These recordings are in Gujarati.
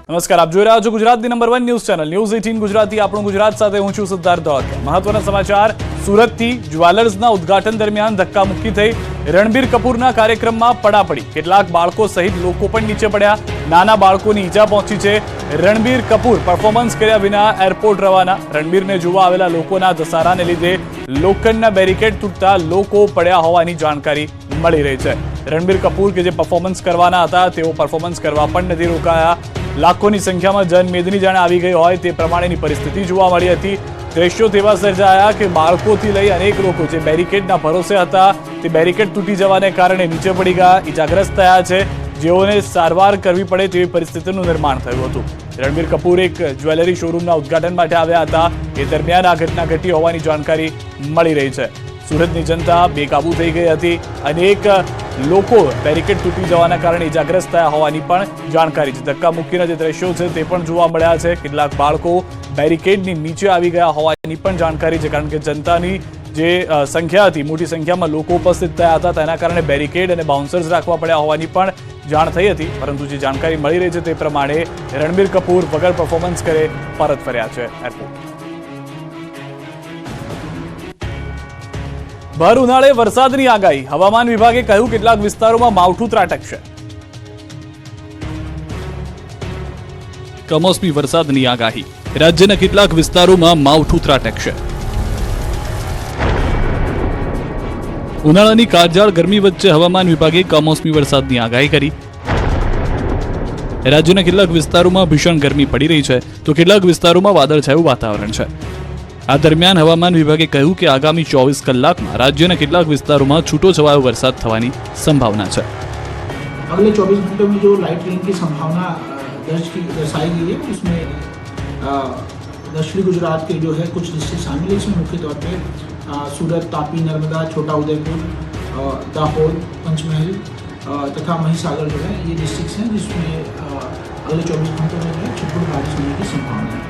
નમસ્કાર, આપ જોઈ રહ્યા છો ગુજરાતની number 1 news channel news 18 Gujarati. આપણું ગુજરાત સાથે હું છું સિદ્ધાર્થ દોડકર. મહત્વના સમાચાર. સુરતથી જ્વેલર્સના ઉદ્ઘાટન દરમિયાન ધક્કામુક્કી થઈ. રણબીર કપૂરના કાર્યક્રમમાં પડાપડી. કેટલાક બાળકો સહિત લોકો પણ નીચે પડ્યા. નાના બાળકોની ઈજા પહોંચી છે. રણબીર કપૂર પરફોર્મન્સ કર્યા વિના એરપોર્ટ રવાના. રણબીરને જોવા આવેલા લોકોના ધસારાને લીધે લોખંડના બેરિકેડ તૂટતા લોકો પડ્યા હોવાની જાણકારી મળી રહી છે. રણબીર કપૂર કે જે પરફોર્મન્સ કરવાના હતા તેઓ પરફોર્મન્સ કરવા પણ નથી રોકાયા. લાખોની સંખ્યામાં જનમેદની જાણે આવી ગઈ હોય તે પ્રમાણેની પરિસ્થિતિ જોવા મળી હતી. દ્રશ્યો તેવા સર્જાયા કે બાળકોથી લઈ અનેક લોકો જે બેરિકેડના ભરોસે હતા તે બેરિકેડ તૂટી જવાને કારણે નીચે પડી ગયા, ઈજાગ્રસ્ત થયા છે, જેઓને સારવાર કરવી પડે તેવી પરિસ્થિતિનું નિર્માણ થયું હતું. રણબીર કપૂર એક જ્વેલરી શોરૂમના ઉદ્ઘાટન માટે આવ્યા હતા. એ દરમિયાન આ ઘટના ઘટી હોવાની જાણકારી મળી રહી છે. સુરતની જનતા બેકાબુ થઈ ગઈ હતી. અનેક લોકો બેરિકેડ તૂટી જવાના કારણે ઇજાગ્રસ્ત થયા હોવાની પણ જાણકારી છે. ધક્કામુક્કીના જે દ્રશ્યો છે તે પણ જોવા મળ્યા છે. કેટલાક બાળકો બેરિકેડની નીચે આવી ગયા હોવાની પણ જાણકારી છે, કારણ કે જનતાની જે સંખ્યા હતી, મોટી સંખ્યામાં લોકો ઉપસ્થિત થયા હતા, તેના કારણે બેરિકેડ અને બાઉન્સર્સ રાખવા પડ્યા હોવાની પણ જાણ થઈ હતી. પરંતુ જે જાણકારી મળી રહી છે તે પ્રમાણે રણબીર કપૂર વગર પરફોર્મન્સ કરે પરત ફર્યા છે એરપોર્ટ. ભર ઉનાળે વરસાદની આગાહી. હવામાન વિભાગે કહ્યું કેટલાક વિસ્તારોમાં માવઠું ત્રાટકશે. કમોસમી વરસાદની આગાહી. રાજ્યના કેટલાક વિસ્તારોમાં માવઠું ત્રાટકશે. ઉનાળાની કાળઝાળ ગરમી વચ્ચે હવામાન વિભાગે કમોસમી વરસાદની આગાહી કરી. રાજ્યના કેટલાક વિસ્તારોમાં ભીષણ ગરમી પડી રહી છે, તો કેટલાક વિસ્તારોમાં વાદળછાયું વાતાવરણ છે. આ દરમિયાન હવામાન વિભાગે કહ્યું કે આગામી 24 કલાકમાં રાજ્યના કેટલાક વિસ્તારોમાં છૂટોછવાયો વરસાદ થવાની સંભાવના છે. अगले 24 घंटों में जो लाइट रेन की संभावना दर्शाई गई है, उसमें दक्षिणी गुजरात के जो है कुछ डिस्ट्रिक्ट शामिल है. इसमें मुख्य तौर पे सूरत, तापी, नर्मदा, छोटा उदयपुर, दाहोद, पंचमहल तथा महिसागर जो है ये डिस्ट्रिक्ट हैं जिसमें अगले 24 घंटों में जो है छुटपुट बारिश होने की संभावना है.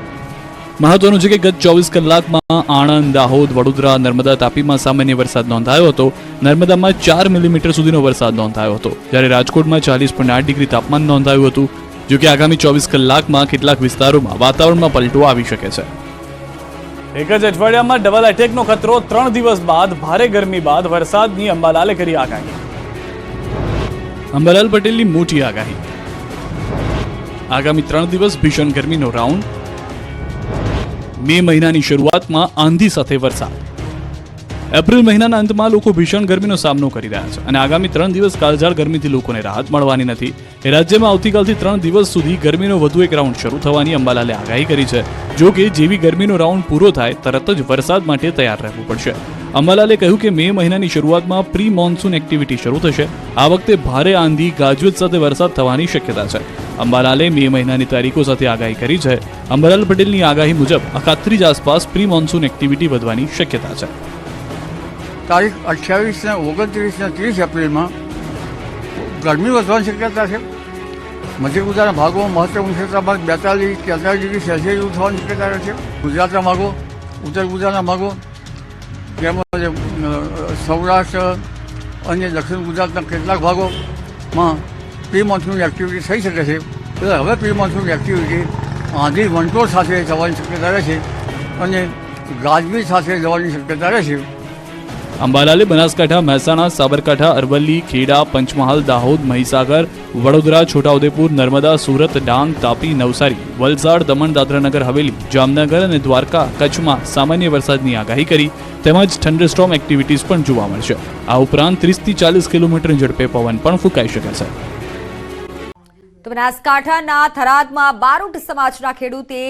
મહત્વનું છે કે ગત 24 કલાકમાં આણંદ, દાહોદ, વડોદરા, નર્મદા, તાપીમાં સામાન્ય વરસાદ નોંધાયો હતો. નર્મદામાં 4 મિલીમીટર સુધીનો વરસાદ નોંધાયો હતો, જ્યારે રાજકોટમાં 40.8 ડિગ્રી તાપમાન નોંધાયું હતું. જો કે આગામી 24 કલાકમાં કેટલાક વિસ્તારોમાં વાતાવરણમાં પલટો આવી શકે છે. એક જ અઠવાડિયામાં ડબલ એટેકનો ખતરો. 3 દિવસ બાદ ભારે ગરમી બાદ વરસાદની અંબાલાલે કરી આગાહી. અંબાલાલ પટેલની મોટી આગાહી. આગામી 3 દિવસ ભીષણ ગરમીનો રાઉન્ડ. મે મહિનાની શરૂઆતમાં આંધી સાથે વરસાદ. એપ્રિલ મહિનાના અંતમાં લોકો ભીષણ ગરમીનો સામનો કરી રહ્યા છે અને આગામી 3 દિવસ કાળઝાળ ગરમીથી લોકોને રાહત મળવાની નથી. રાજ્યમાં આવતીકાલથી 3 દિવસ સુધી ગરમીનો વધુ એક રાઉન્ડ શરૂ થવાની અંબાલાલે આગાહી કરી છે. જો કે જેવી ગરમીનો રાઉન્ડ પૂરો થાય તરત જ વરસાદ માટે તૈયાર રહેવું પડશે. અંબાલાલે કહ્યું કે મે મહિનાની શરૂઆતમાં પ્રી મોન્સૂન એક્ટિવિટી શરૂ થશે. આ વખતે ભારે આંધી, ગાજવીજ સાથે વરસાદ થવાની શક્યતા છે. અંબાલાલે મે મહિનાની તારીખો સાથે આગાહી કરી છે. અંબાલાલ પટેલની આગાહી મુજબ અખાત્રીજ આસપાસ પ્રી મોન્સૂન એક્ટિવિટી વધવાની શક્યતા છે. તારીખ 28 ને 29 ને 30 એપ્રિલમાં ગરમી વધવાની શક્યતા છે. મધ્ય ગુજરાતના ભાગોમાં મહત્તમ ઉષ્ણતા ભાગ 42-43 ડિગ્રી સેલ્સિયસ જેવું થવાની શક્યતા રહે છે. ગુજરાતના ભાગો, ઉત્તર ગુજરાતના ભાગો, તેમજ સૌરાષ્ટ્ર અને દક્ષિણ ગુજરાતના કેટલાક ભાગોમાં પ્રી મોન્સૂન એક્ટિવિટી થઈ શકે છે. એટલે હવે પ્રી મોન્સૂન એક્ટિવિટી આંધી વંટોળ સાથે થવાની શક્યતા રહે છે અને ગાજવીજ સાથે જવાની શક્યતા રહે છે. અંબાલાલે બનાસકાંઠા, મહેસાણા, સાબરકાંઠા, અરવલ્લી, ખેડા, પંચમહાલ, દાહોદ, મહીસાગર, વડોદરા, છોટાઉદેપુર, નર્મદા, સુરત, ડાંગ, તાપી, નવસારી, વલસાડ, દમણ, દાદરાનગર હવેલી, જામનગર અને દ્વારકા, કચ્છમાં સામાન્ય વરસાદની આગાહી કરી. તેમજ થંડરસ્ટોર્મ એક્ટિવિટીઝ પણ જોવા મળશે. આ ઉપરાંત 30 થી 40 કિલોમીટરની ઝડપે પવન પણ ફૂંકાઈ શકે છે. તો બનાસકાંઠાના થરાદમાં બારોટ સમાજના ખેડૂતે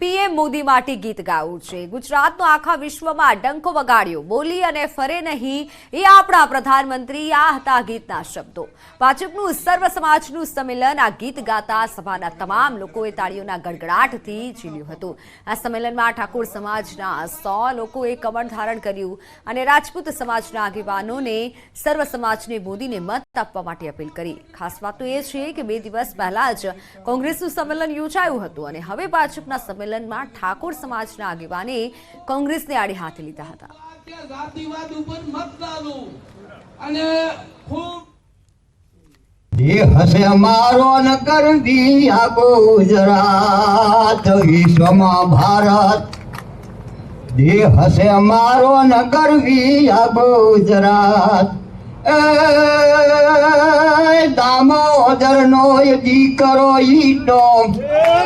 પીએમ મોદી માટે ગીત ગાયું છે. ગુજરાતનો આખા વિશ્વમાં ડંકો વગાડ્યો, બોલી અને ફરે નહીં એ આપણા પ્રધાનમંત્રી. આ હતા ગીતના શબ્દો. ભાજપનું સર્વ સમાજનું સંમેલન. આ ગીત ગાતા સભાના તમામ લોકોએ તાળીઓના ગડગડાટથી ઝીલ્યું હતું. આ સંમેલનમાં ઠાકોર સમાજના 100 લોકોએ કમળ ધારણ કર્યું અને રાજપૂત સમાજના આગેવાનોને સર્વ સમાજને મોદીને મત આપવા માટે અપીલ કરી. ખાસ વાત તો એ છે કે 2 દિવસ પહેલા જ કોંગ્રેસનું સંમેલન યોજાયું હતું અને હવે ભાજપના સંમેલનમાં ઠાકોર સમાજના આગેવાને કોંગ્રેસને આડે હાથે લીધા હતા. એ હસે મારો ન કરવી આ ગુજરાત વિશ્વમાં ભારત દેહ હસે મારો ન કરવી આ ગુજરાત એ દામોદર નો દીકરો ઈટો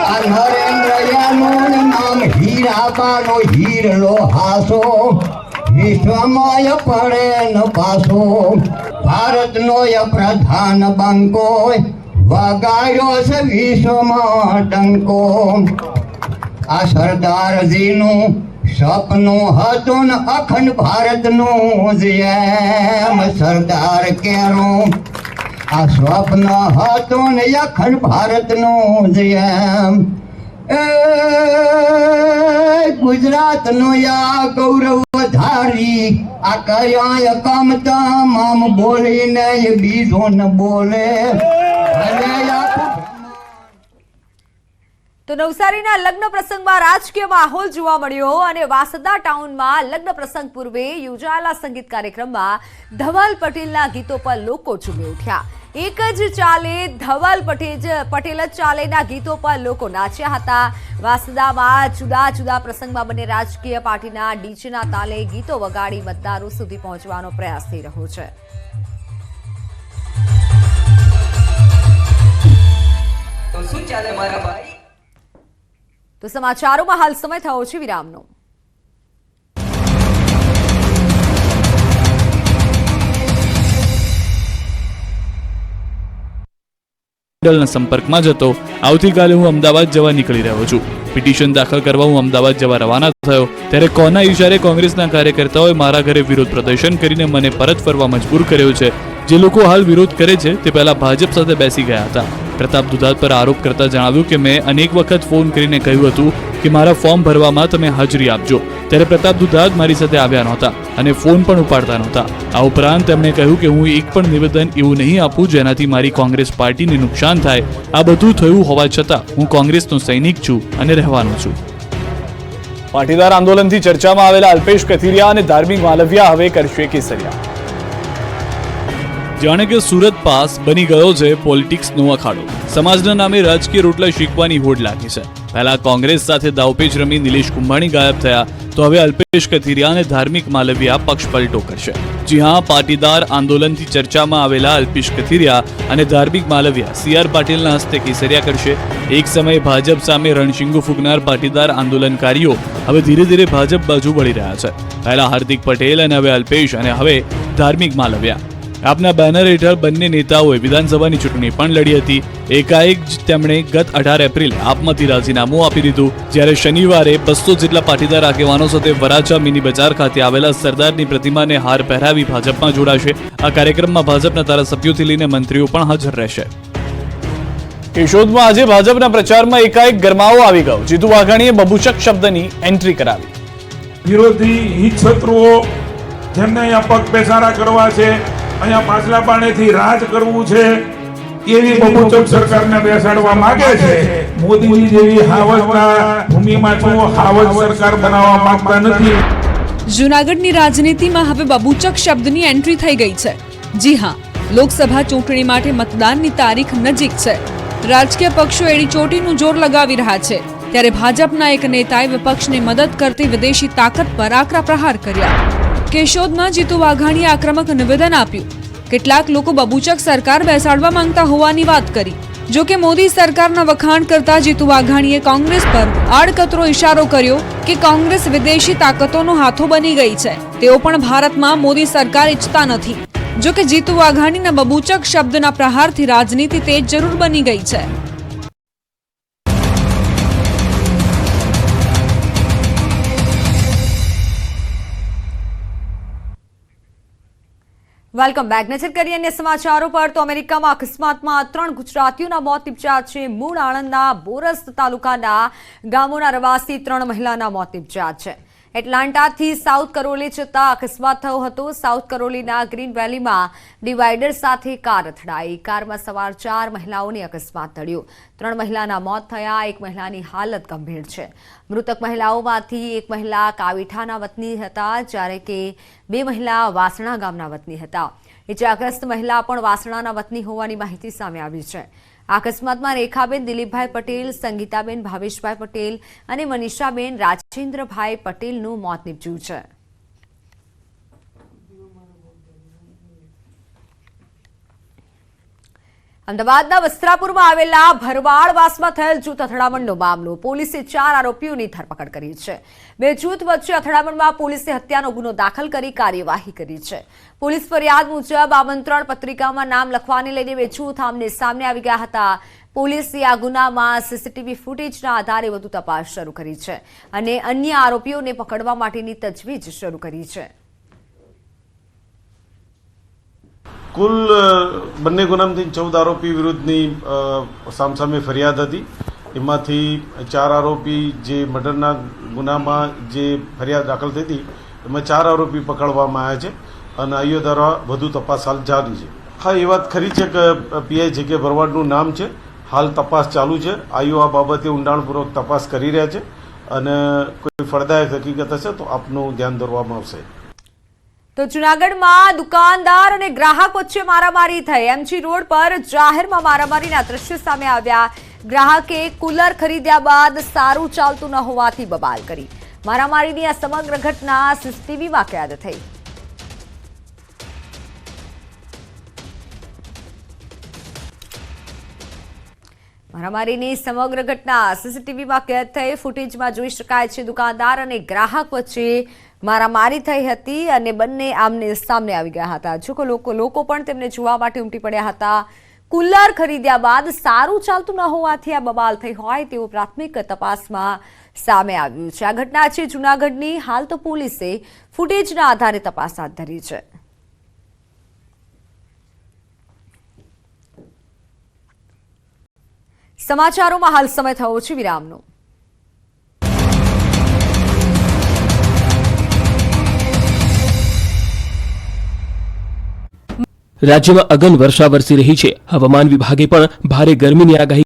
આ નરેન્દ્ર યાનું નામ હીરાબાનો હીરલો હાસો વિશ્વમાં પડે ન પાસો ભારતનો પ્રધાન બંકો વગાડ્યો છે વિશ્વમાં ડંકો આ સરદારજીનું સપનું હતું ને અખંડ ભારતનું જેમ સરદાર કેરું આ સ્વપ્ન હતું ને અખંડ ભારતનું જેમ એ ગુજરાતનો આ ગૌરવ ધારી આ કયા કમ તમામ બોલીને બીજો ન બોલે અને તો નવસારીના લગ્ન પ્રસંગમાં રાજકીય માહોલ જોવા મળ્યો અને વાસદા ટાઉનમાં લગ્ન પ્રસંગ પૂર્વે યોજાયેલા સંગીત કાર્યક્રમમાં ધવલ પટેલના ગીતો પર લોકો ઝૂમી ઉઠ્યા. એક જ ચાલે ધવલ પટેલ જ ચાલેના ગીતો પર લોકો નાચ્યા હતા. વાસદામાં જુદા જુદા પ્રસંગમાં બંને રાજકીય પાર્ટીના ડીજેના તાલે ગીતો વગાડી મતદારો સુધી પહોંચવાનો પ્રયાસ થઈ રહ્યો છે. તો શું ચાલે મારા ભાઈ? તો સમાચારોમાં હાલ સમય થયો છે વિરામનો. મંડળના સંપર્કમાં જતો આવતીકાલે હું અમદાવાદ જવા નીકળી રહ્યો છું. પિટિશન દાખલ કરવા હું અમદાવાદ જવા રવાના થયો ત્યારે કોના ઈશારે કોંગ્રેસના કાર્યકર્તાઓએ મારા ઘરે વિરોધ પ્રદર્શન કરીને મને પરત ફરવા મજબૂર કર્યો છે. જે લોકો હાલ વિરોધ કરે છે તે પહેલા ભાજપ સાથે બેસી ગયા હતા. પ્રતાપ દુધાત પર આરોપ કરતા જણાવ્યું કે મેં અનેક વખત ફોન કરીને કહ્યું હતું કે મારા ફોર્મ ભરવામાં તમે હાજરી આપજો. ત્યારે પ્રતાપ દુધાત મારી સાથે આવ્યા નહોતા અને ફોન પણ ઉપાડતા નહોતા. આ ઉપરાંત તેમણે કહ્યું કે હું એક પણ નિવેદન એવું નહીં આપું જેનાથી મારી કોંગ્રેસ પાર્ટીને નુકસાન થાય. આ બધું થયું હોવા છતાં હું કોંગ્રેસનો સૈનિક છું અને રહેવાનો છું. પાટીદાર આંદોલનથી ચર્ચામાં આવેલા અલ્પેશ કથિરિયા અને ધાર્મિક માલવિયા હવે કરશે કેસરિયા. જાણે કે સુરત પાસ બની ગયો છે પોલિટિક્સનો અખાડો. સમાજના નામે રાજકીય રોટલા શીખવાની હોડ લાગી છે. પહેલા કોંગ્રેસ સાથે દાવપેચ રમી નિલેશ કુંભાણી ગાયબ થયા તો હવે અલ્પેશ કથિરિયા અને ધાર્મિક માલવિયા પક્ષ પલટો કરશે. જી હા, પાટીદાર આંદોલનથી ચર્ચામાં આવેલા અલ્પેશ કથિરિયા અને ધાર્મિક માલવિયા CR પાટીલના હસ્તે કેસરિયા કરશે. એક સમયે ભાજપ સામે રણશીંગો ફૂંકનાર પાટીદાર આંદોલનકારીઓ હવે ધીરે ધીરે ભાજપ બાજુ વળી રહ્યા છે. પહેલા હાર્દિક પટેલ અને હવે અલ્પેશ અને હવે ધાર્મિક માલવિયા. આપના બેનર હેઠળ બંને નેતાઓએ વિધાનસભાની ચૂંટણી પણ લડી હતી. એકાએક જ તેમણે ગત 18 એપ્રિલે આપમાંથી રાજીનામું આપી દીધું. જ્યારે શનિવારે 200 જેટલા પાટીદાર આગેવાનો સાથે વરાછા મિની બજાર ખાતે આવેલા સરદારની પ્રતિમાને હાર પહેરાવી ભાજપમાં જોડાશે. આ કાર્યક્રમમાં ભાજપના ધારાસભ્યોથી લઈને મંત્રીઓ પણ હાજર રહેશે. કેશોદમાં આજે ભાજપના પ્રચારમાં એકાએક ગરમાવો આવી ગયો. જીતુ વાઘાણીએ બબુચક શબ્દની એન્ટ્રી કરાવી. વિરોધી હિત શત્રુઓ જેમને અહીંયા પગ પેસારા કરવા છે, અહીંયા પાછલા પાણીથી રાજ કરવું છે, એવી બબુચક સરકારને બેસાડવા માંગે છે. મોદીજી જેવી હાવજના ભૂમિમાં છો હાવજ સરકાર બનાવવા માંગતા નથી. જૂનાગઢની રાજનીતિમાં હવે બબુચક શબ્દની એન્ટ્રી થઈ ગઈ છે. જી હા, લોકસભા ચૂંટણી માટે મતદાનની તારીખ નજીક છે. રાજકીય પક્ષો એડી ચોટીનું જોર લગાવી રહ્યા છે. ત્યારે ભાજપના એક નેતાએ વિપક્ષને મદદ કરતી વિદેશી તાકાત પર આકરા પ્રહાર કર્યા. કેશોદમાં જીતુ વાઘાણીએ આક્રમક નિવેદન આપ્યું. કેટલાક લોકો બબુચક સરકાર બેસાડવા માંગતા હોવાની વાત કરી. જો કે મોદી સરકારના વખાણ કરતા જીતુ વાઘાણીએ કોંગ્રેસ પર આડકતરો ઇશારો કર્યો કે કોંગ્રેસ વિદેશી તાકાતોનો હાથો બની ગઈ છે. તેઓ પણ ભારતમાં મોદી સરકાર ઈચ્છતા નથી. જો કે જીતુ વાઘાણીના બબુચક શબ્દના પ્રહારથી રાજનીતિ તેજ જરૂર બની ગઈ છે. Welcome back. નજર કરીએ અન્ય સમાચારો પર તો અમેરિકામાં અકસ્માતમાં 3 ગુજરાતીઓના મોત નિપજ્યા છે. મૂળ આણંદના બોરસ તાલુકાના ગામોના રહેવાસી 3 મહિલાના મોત નિપજ્યા છે. એટલાન્ટાથી સાઉથ કરોલી જતા અકસ્માત થયો હતો. સાઉથ કરોલીના ગ્રીન વેલીમાં ડિવાઈડર સાથે કાર અથડાઈ. કારમાં સવાર 4 મહિલાઓને અકસ્માત નડ્યો. 3 મહિલાના મોત થયા. એક મહિલાની હાલત ગંભીર છે. મૃતક મહિલાઓમાંથી એક મહિલા કાવીઠાના વતની હતા, જ્યારે કે 2 મહિલા વાસણા ગામના વતની હતા. ઇજાગ્રસ્ત મહિલા પણ વાસણાના વતની હોવાની માહિતી સામે આવી છે. આ અકસ્માતમાં રેખાબેન દિલીપભાઈ પટેલ, સંગીતાબેન ભાવેશભાઈ પટેલ અને મનીષાબેન રાજેન્દ્રભાઈ પટેલનું મોત નીપજ્યું છે. અમદાવાદના વસ્ત્રાપુરમાં આવેલા ભરવાડવાસમાં થયેલ જૂથ અથડામણનો મામલો. પોલીસે 4 આરોપીઓની ધરપકડ કરી છે. બે જૂથ વચ્ચે અથડામણમાં પોલીસે હત્યાનો ગુનો દાખલ કરી કાર્યવાહી કરી છે. પોલીસ ફરિયાદ મુજબ આમંત્રણ પત્રિકામાં નામ લખવાને લઈને બે જૂથ આમને સામને આવી ગયા હતા. પોલીસે આ ગુનામાં સીસીટીવી ફૂટેજના આધારે વધુ તપાસ શરૂ કરી છે અને અન્ય આરોપીઓને પકડવા માટેની તજવીજ શરૂ કરી છે. કુલ બંને ગુનામાંથી 14 આરોપી વિરુદ્ધની સામસામે ફરિયાદ હતી. એમાંથી 4 આરોપી જે મર્ડરના ગુનામાં જે ફરિયાદ દાખલ થઈ હતી એમાં 4 આરોપી પકડવામાં આવ્યા છે અને આઈઓ દ્વારા વધુ તપાસ હાલ જારી છે. હા, એ વાત ખરી છે કે પીઆઈ જે કે ભરવાડનું નામ છે. હાલ તપાસ ચાલુ છે. આઈઓ આ બાબતે ઊંડાણપૂર્વક તપાસ કરી રહ્યા છે અને કોઈ ફળદાયક હકીકત હશે તો આપનું ધ્યાન દોરવામાં આવશે. તો જૂનાગઢમાં દુકાનદાર અને ગ્રાહક વચ્ચે મારામારી થઈ. એમજી રોડ પર જાહેરમાં મારામારીના દ્રશ્યો સામે આવ્યા. ગ્રાહકે કુલર ખરીદ્યા બાદ સારું ચાલતું ન હોવાથી બબાલ કરી. મારામારીની આ સમગ્ર ઘટના સીસીટીવીમાં કેદ થઈ. મારામારીની સમગ્ર ઘટના સીસીટીવીમાં કેદ થઈ. ફૂટેજમાં જોઈ શકાય છે દુકાનદાર અને ગ્રાહક વચ્ચે મારામારી થઈ હતી અને બંને આમને સામને આવી ગયા હતા. જો લોકો પણ તેમને જોવા માટે ઉમટી પડ્યા હતા. કુલર ખરીદ્યા બાદ સારું ચાલતું ન હોવાથી આ બબાલ થઈ હોય તેવું પ્રાથમિક તપાસમાં સામે આવ્યું છે. આ ઘટના છે જૂનાગઢની. હાલ તો પોલીસે ફૂટેજના આધારે તપાસ હાથ ધરી છે. સમાચારોમાં હાલ સમય થયો છે વિરામનો. રાજ્યમાં અગન વર્ષા વરસી રહી છે. હવામાન વિભાગે પણ ભારે ગરમીની આગાહી